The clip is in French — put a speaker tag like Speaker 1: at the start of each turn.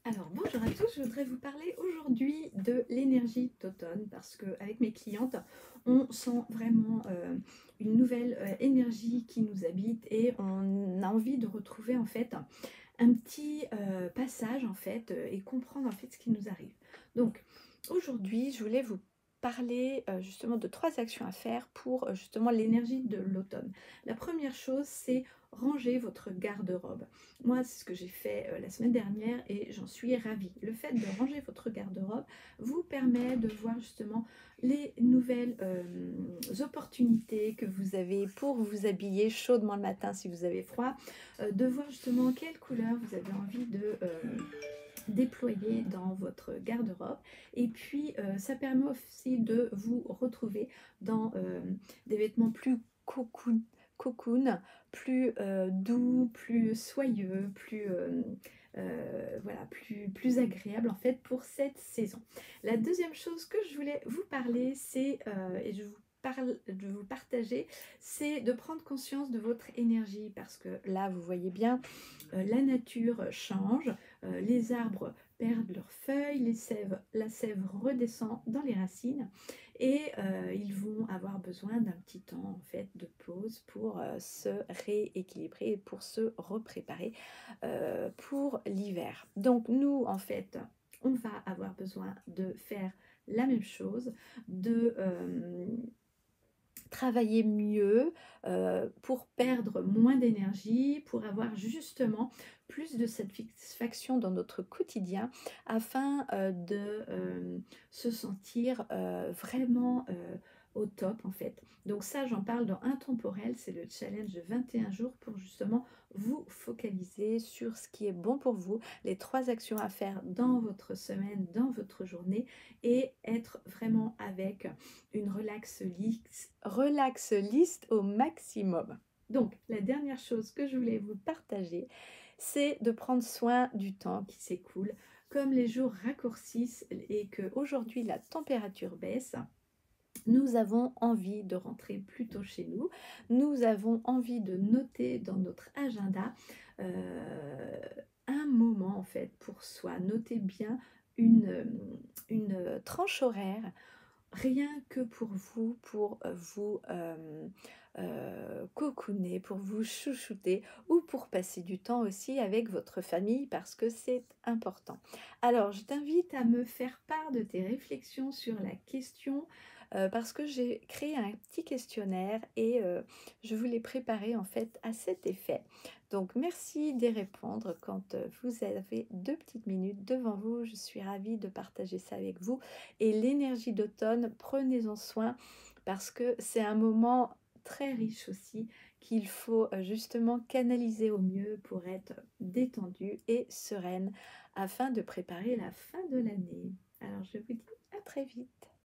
Speaker 1: Alors bonjour à tous, je voudrais vous parler aujourd'hui de l'énergie d'automne parce qu'avec mes clientes, on sent vraiment une nouvelle énergie qui nous habite et on a envie de retrouver en fait un petit passage en fait et comprendre en fait ce qui nous arrive. Donc aujourd'hui, je voulais vous parler justement de 3 actions à faire pour justement l'énergie de l'automne. La première chose, c'est ranger votre garde-robe. Moi, c'est ce que j'ai fait la semaine dernière et j'en suis ravie. Le fait de ranger votre garde-robe vous permet de voir justement les nouvelles opportunités que vous avez pour vous habiller chaudement le matin si vous avez froid, de voir justement quelle couleur vous avez envie de déployer dans votre garde-robe. Et puis, ça permet aussi de vous retrouver dans des vêtements plus cocoon, plus doux, plus soyeux, plus, voilà, plus agréable en fait pour cette saison. La deuxième chose que je voulais vous parler, c'est, et de vous partager, c'est de prendre conscience de votre énergie parce que là, vous voyez bien, la nature change, les arbres perdent leurs feuilles, la sève redescend dans les racines et ils vont avoir besoin d'un petit temps en fait de pause pour se rééquilibrer et pour se repréparer pour l'hiver. Donc nous en fait, on va avoir besoin de faire la même chose, de travailler mieux, pour perdre moins d'énergie, pour avoir justement plus de satisfaction dans notre quotidien afin, se sentir, vraiment, au top en fait. Donc ça, j'en parle dans Intemporel, c'est le challenge de 21 jours pour justement vous focaliser sur ce qui est bon pour vous, les 3 actions à faire dans votre semaine, dans votre journée et être vraiment avec une relax list au maximum. Donc, la dernière chose que je voulais vous partager, c'est de prendre soin du temps qui s'écoule. Comme les jours raccourcissent et que aujourd'hui la température baisse, nous avons envie de rentrer plus tôt chez nous. Nous avons envie de noter dans notre agenda un moment en fait pour soi. Notez bien une tranche horaire rien que pour vous, pour vous cocooner, pour vous chouchouter ou pour passer du temps aussi avec votre famille parce que c'est important. Alors, je t'invite à me faire part de tes réflexions sur la question parce que j'ai créé un petit questionnaire et je voulais préparer en fait à cet effet. Donc, merci d'y répondre quand vous avez 2 petites minutes devant vous. Je suis ravie de partager ça avec vous. Et l'énergie d'automne, prenez-en soin parce que c'est un moment très riche aussi qu'il faut justement canaliser au mieux pour être détendue et sereine afin de préparer la fin de l'année. Alors je vous dis à très vite.